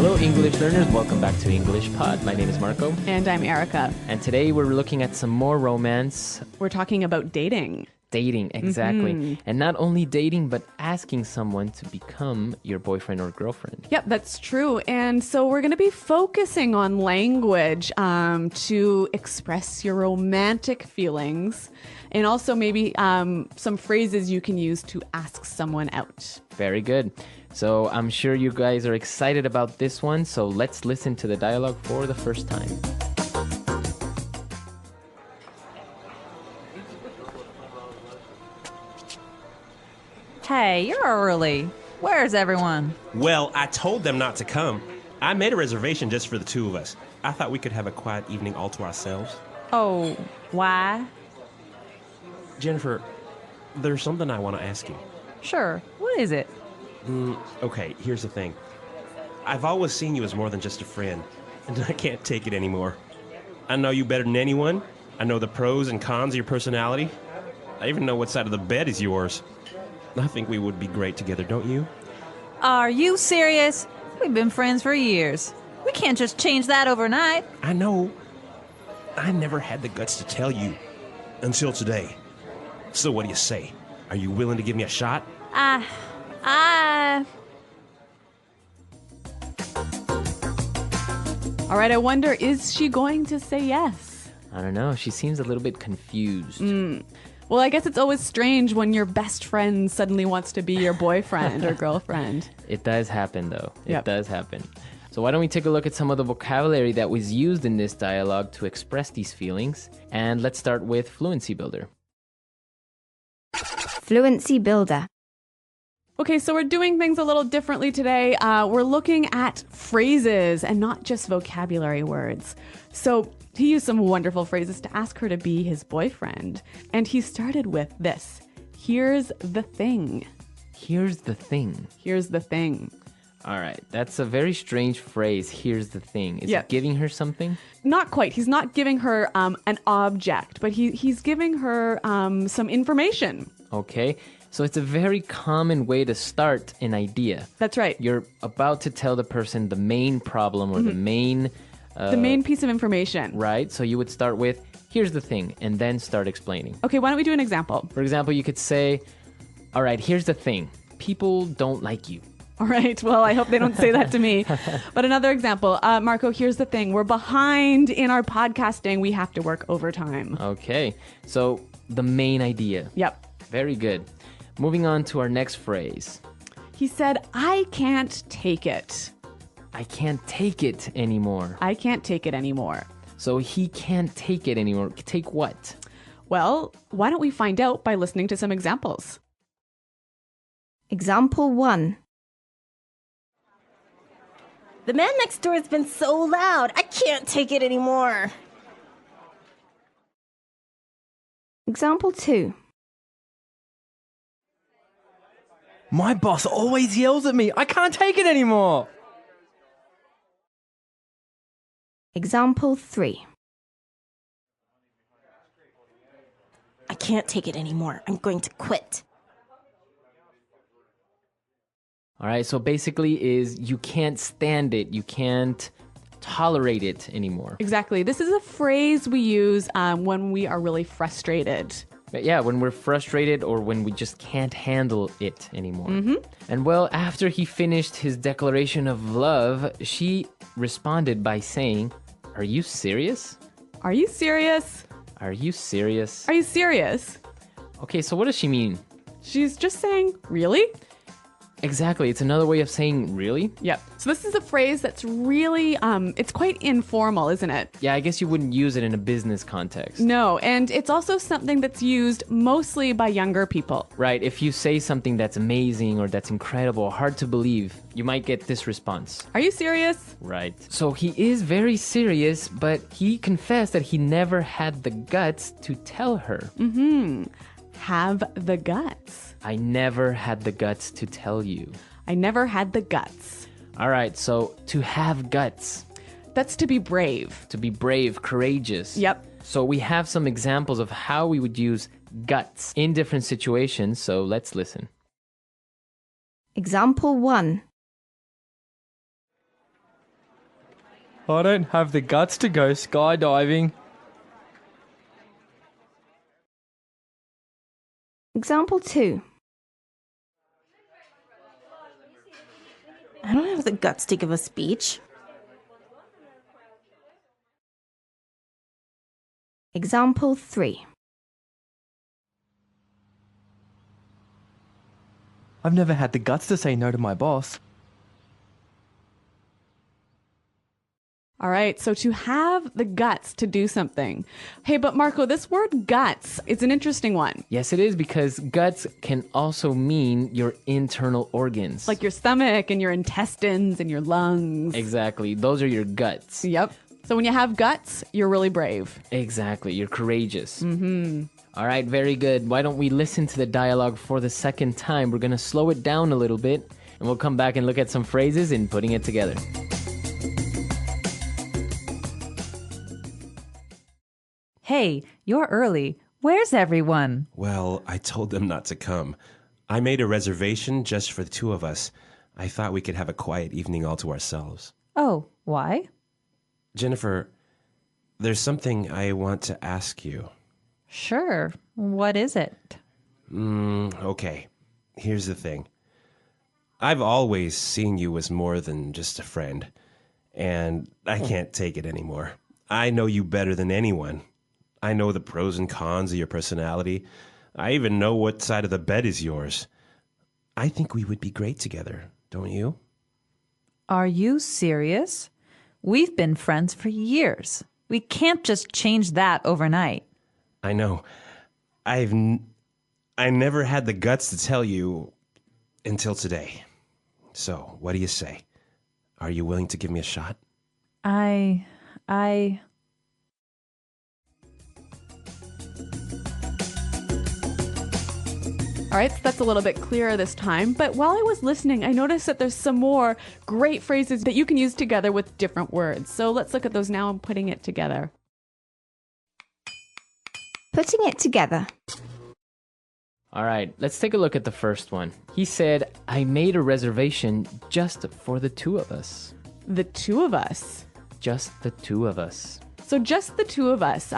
Hello, English learners. Welcome back to English Pod. My name is Marco. And I'm Erica. And today we're looking at some more romance. We're talking about dating. Dating, exactly. And not only dating, but asking someone to become your boyfriend or girlfriend. Yep, that's true. And so we're going to be focusing on language to express your romantic feelings. And also maybe some phrases you can use to ask someone out. Very good. So I'm sure you guys are excited about this one. So let's listen to the dialogue for the first time. Hey, you're early. Where's everyone? Well, I told them not to come. I made a reservation just for the two of us. I thought we could have a quiet evening all to ourselves. Oh, why? Jennifer, there's something I want to ask you. Sure. What is it? Okay, here's the thing. I've always seen you as more than just a friend, and I can't take it anymore. I know you better than anyone. I know the pros and cons of your personality. I even know what side of the bed is yours. I think we would be great together, don't you? Are you serious? We've been friends for years. We can't just change that overnight. I know. I never had the guts to tell you. Until today. So what do you say? Are you willing to give me a shot? All right, I wonder, is she going to say yes? I don't know. She seems a little bit confused. Well, I guess it's always strange when your best friend suddenly wants to be your boyfriend or girlfriend. It does happen, though. It Yep. does happen. So why don't we take a look at some of the vocabulary that was used in this dialogue to express these feelings? And let's start with Fluency Builder. Fluency Builder. Okay, so we're doing things a little differently today. We're looking at phrases and not just vocabulary words. So he used some wonderful phrases to ask her to be his boyfriend. And he started with this. Here's the thing. Here's the thing. Here's the thing. All right, that's a very strange phrase. Here's the thing. Is Yeah. it giving her something? Not quite. He's not giving her an object, but he's giving her some information. Okay, so it's a very common way to start an idea. That's right. You're about to tell the person the main problem or the main... The main piece of information. Right, so you would start with, here's the thing, and then start explaining. Okay, why don't we do an example? For example, you could say, all right, here's the thing. People don't like you. All right. Well, I hope they don't say that to me. But another example, Marco, here's the thing. We're behind in our podcasting. We have to work overtime. Okay, so the main idea. Yep. Very good. Moving on to our next phrase. He said, I can't take it. I can't take it anymore. I can't take it anymore. So he can't take it anymore. Take what? Well, why don't we find out by listening to some examples? Example 1. The man next door has been so loud. I can't take it anymore. Example 2. My boss always yells at me. I can't take it anymore. Example 3. I can't take it anymore. I'm going to quit. All right, so basically is you can't stand it. You can't tolerate it anymore. Exactly. This is a phrase we use when we are really frustrated. But yeah, when we're frustrated or when we just can't handle it anymore. And well, after he finished his declaration of love, she responded by saying, are you serious? Are you serious? Are you serious? Are you serious? Okay, so what does she mean? She's just saying, really? Exactly. It's another way of saying really. Yep. So this is a phrase that's really, it's quite informal, isn't it? Yeah, I guess you wouldn't use it in a business context. No, and it's also something that's used mostly by younger people. Right. If you say something that's amazing or that's incredible, hard to believe, you might get this response. Are you serious? Right. So he is very serious, but he confessed that he never had the guts to tell her. Have the guts. I never had the guts to tell you. I never had the guts. All right, so to have guts, That's to be brave. to be brave, courageous. Yep. So we have some examples of how we would use guts in different situations, so let's listen. Example 1. I don't have the guts to go skydiving. Example 2. I don't have the guts to give a speech. Example 3. I've never had the guts to say no to my boss. All right, so to have the guts to do something. Hey, but Marco, this word guts, it's an interesting one. Yes, it is, because guts can also mean your internal organs. Like your stomach and your intestines and your lungs. Exactly. Those are your guts. Yep. So when you have guts, you're really brave. Exactly. You're courageous. All right, very good. Why don't we listen to the dialogue for the second time? We're going to slow it down a little bit, and we'll come back and look at some phrases and putting it together. Hey, you're early. Where's everyone? Well, I told them not to come. I made a reservation just for the two of us. I thought we could have a quiet evening all to ourselves. Oh, why? Jennifer, there's something I want to ask you. Sure. What is it? Okay. Here's the thing. I've always seen you as more than just a friend, and I can't take it anymore. I know you better than anyone. I know the pros and cons of your personality. I even know what side of the bed is yours. I think we would be great together, don't you? Are you serious? We've been friends for years. We can't just change that overnight. I know. I never had the guts to tell you until today. So, what do you say? Are you willing to give me a shot? I All right, so that's a little bit clearer this time. But while I was listening, I noticed that there's some more great phrases that you can use together with different words. So let's look at those now and putting it together. Putting it together. All right, let's take a look at the first one. He said, I made a reservation just for the two of us. The two of us. Just the two of us. So just the two of us.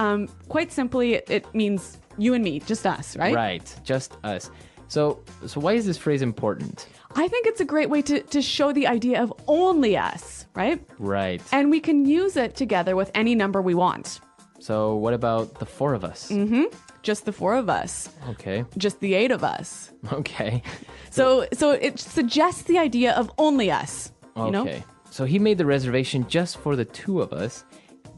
Quite simply, it means you and me, just us, right? Right, just us. So why is this phrase important? I think it's a great way to show the idea of only us, right? Right. And we can use it together with any number we want. So what about the four of us? Just the four of us. Okay. Just the 8 of us. Okay. So it suggests the idea of only us. You know? Okay. So he made the reservation just for the two of us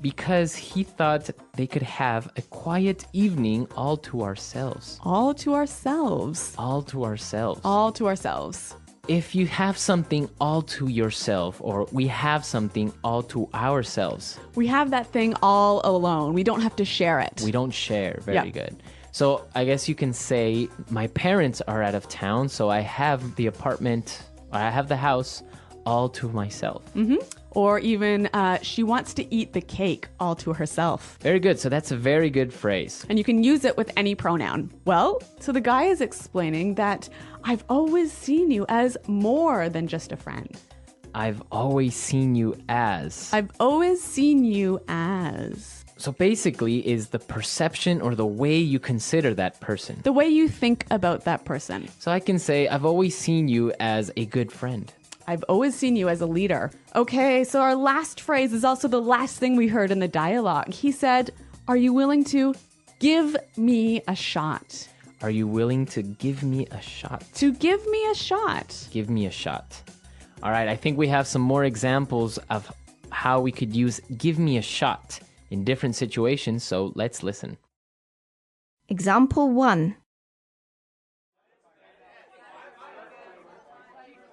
because he thought they could have a quiet evening all to ourselves. All to ourselves. All to ourselves. All to ourselves. If you have something all to yourself, or we have something all to ourselves, We have that thing all alone. We don't have to share it. we don't share. Very Yeah. good. So I guess you can say my parents are out of town, so I have the apartment, I have the house all to myself. Or even, she wants to eat the cake all to herself. Very good. So that's a very good phrase. And you can use it with any pronoun. Well, so the guy is explaining that I've always seen you as more than just a friend. I've always seen you as. I've always seen you as. So basically is the perception or the way you consider that person. The way you think about that person. So I can say, I've always seen you as a good friend. I've always seen you as a leader. Okay, so our last phrase is also the last thing we heard in the dialogue. He said, are you willing to give me a shot? Are you willing to give me a shot? To give me a shot. Give me a shot. All right, I think we have some more examples of how we could use give me a shot in different situations, so let's listen. Example 1.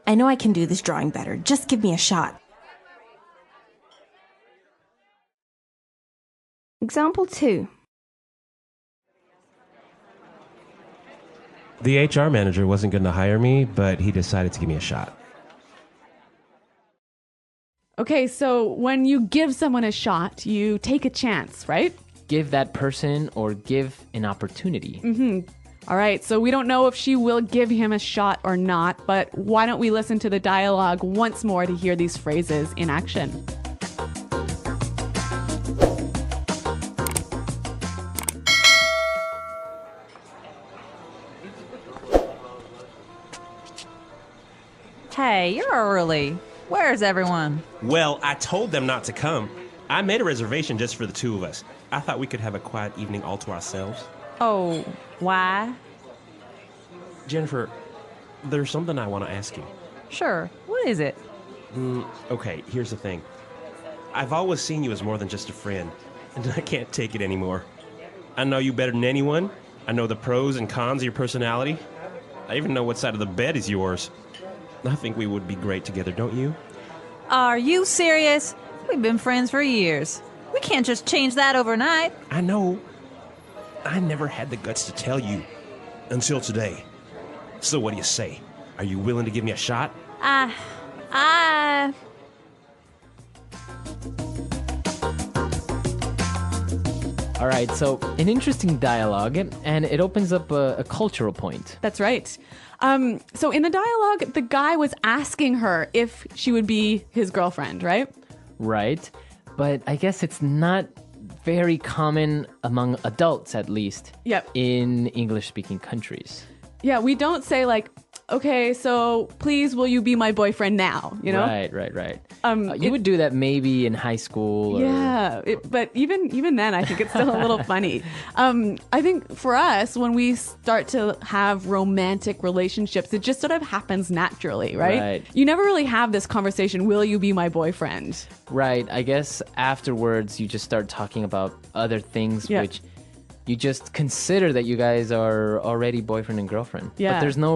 I know I can do this drawing better. Just give me a shot. Example 2. The HR manager wasn't going to hire me, but he decided to give me a shot. Okay, so when you give someone a shot, you take a chance, right? Give that person or give an opportunity. All right, so we don't know if she will give him a shot or not, but why don't we listen to the dialogue once more to hear these phrases in action? Hey, you're early. Where's everyone? Well, I told them not to come. I made a reservation just for the two of us. I thought we could have a quiet evening all to ourselves. Oh, why? Jennifer, there's something I want to ask you. Sure. What is it? Okay, here's the thing. I've always seen you as more than just a friend, and I can't take it anymore. I know you better than anyone. I know the pros and cons of your personality. I even know what side of the bed is yours. I think we would be great together, don't you? Are you serious? We've been friends for years. We can't just change that overnight. I know. I never had the guts to tell you. Until today. So what do you say? Are you willing to give me a shot? All right, so an interesting dialogue, and it opens up a cultural point. That's right. So in the dialogue, the guy was asking her if she would be his girlfriend, right? Right, but I guess it's not very common among adults, at least. Yep. In English-speaking countries. Yeah, we don't say like, okay, so please will you be my boyfriend now, you know? Right. You would do that maybe in high school. Yeah, but even then, I think it's still a little funny. I think for us, when we start to have romantic relationships, it just sort of happens naturally, right? Right. You never really have this conversation, will you be my boyfriend? Right, I guess afterwards you just start talking about other things which you just consider that you guys are already boyfriend and girlfriend. Yeah. But there's no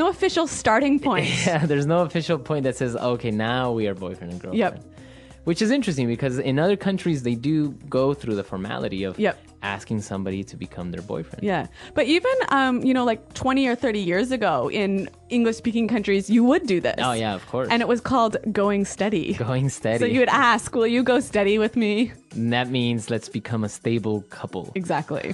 official starting point. Yeah, there's no official point that says, okay, now we are boyfriend and girlfriend. Yep. Which is interesting because in other countries, they do go through the formality of asking somebody to become their boyfriend. Yeah. But even, like 20 or 30 years ago in English-speaking countries, you would do this. Oh, yeah, of course. And it was called going steady. Going steady. So you would ask, will you go steady with me? And that means let's become a stable couple. Exactly.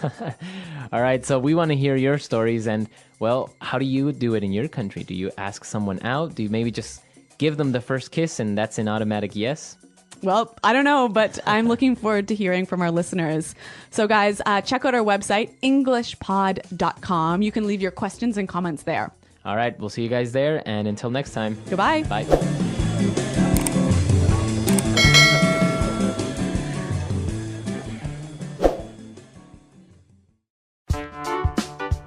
All right, so we want to hear your stories. And, well, how do you do it in your country? Do you ask someone out? Do you maybe just give them the first kiss and that's an automatic yes? Well, I don't know, but I'm looking forward to hearing from our listeners. So, guys, check out our website, englishpod.com. You can leave your questions and comments there. All right, we'll see you guys there. And until next time. Goodbye. Bye.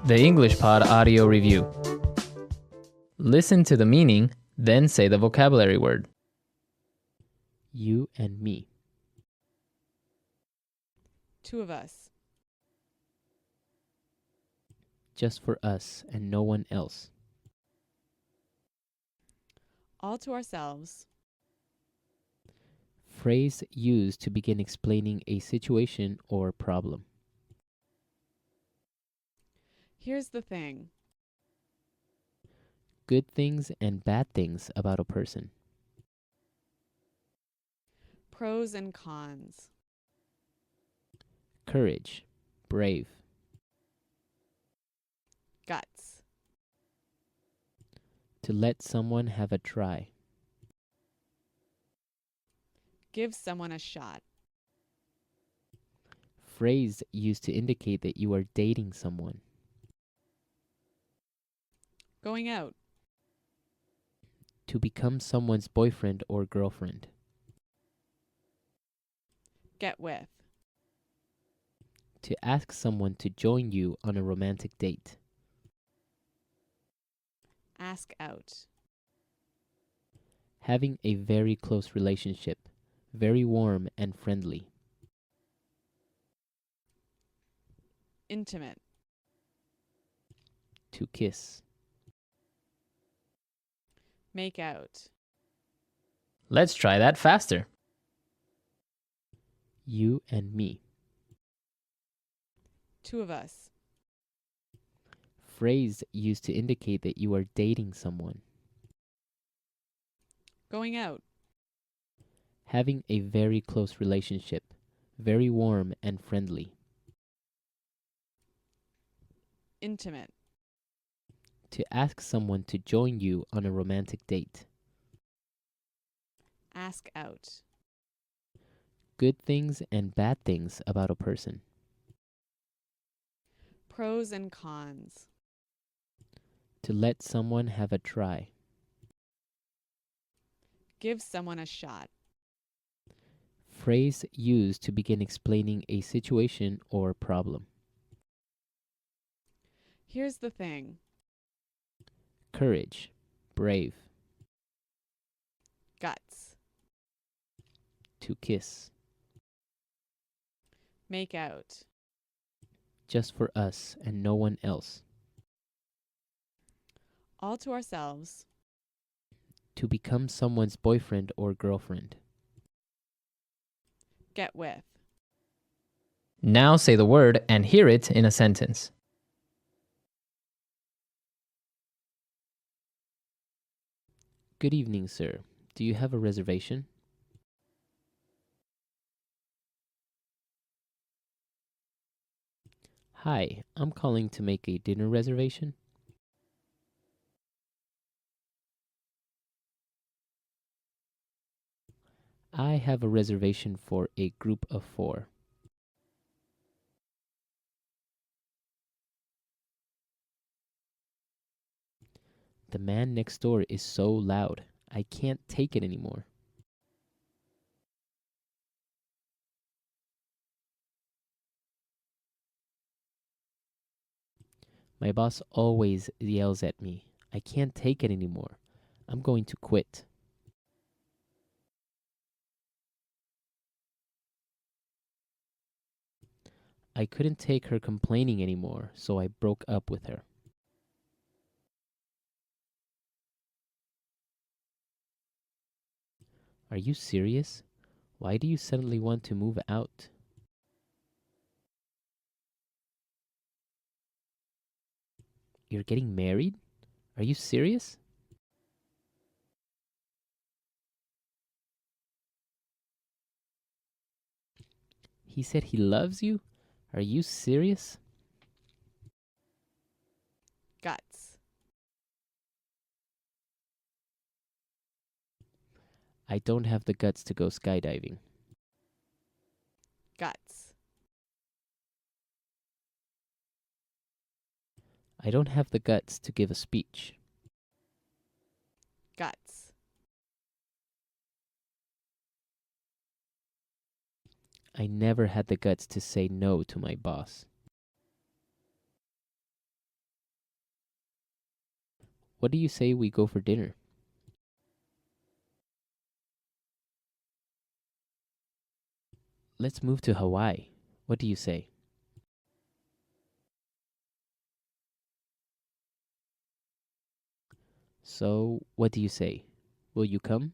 The English Pod Audio Review. Listen to the meaning, then say the vocabulary word. You and me. Two of us. Just for us and no one else. All to ourselves. Phrase used to begin explaining a situation or problem. Here's the thing. Good things and bad things about a person. Pros and cons. Courage. Brave. Guts. To let someone have a try. Give someone a shot. Phrase used to indicate that you are dating someone. Going out. To become someone's boyfriend or girlfriend. Get with. To ask someone to join you on a romantic date. Ask out. Having a very close relationship. Very warm and friendly. Intimate. To kiss. Make out. Let's try that faster. You and me. Two of us. Phrase used to indicate that you are dating someone. Going out. Having a very close relationship. Very warm and friendly. Intimate. To ask someone to join you on a romantic date. Ask out. Good things and bad things about a person. Pros and cons. To let someone have a try. Give someone a shot. Phrase used to begin explaining a situation or problem. Here's the thing. Courage. Brave. Guts. To kiss. Make out. Just for us and no one else. All to ourselves. To become someone's boyfriend or girlfriend. Get with. Now say the word and hear it in a sentence. Good evening, sir. Do you have a reservation? Hi, I'm calling to make a dinner reservation. I have a reservation for a group of 4. The man next door is so loud. I can't take it anymore. My boss always yells at me. I can't take it anymore. I'm going to quit. I couldn't take her complaining anymore, so I broke up with her. Are you serious? Why do you suddenly want to move out? You're getting married? Are you serious? He said he loves you? Are you serious? Guts. I don't have the guts to go skydiving. Guts. I don't have the guts to give a speech. Guts. I never had the guts to say no to my boss. What do you say we go for dinner? Let's move to Hawaii. What do you say? So, what do you say? Will you come?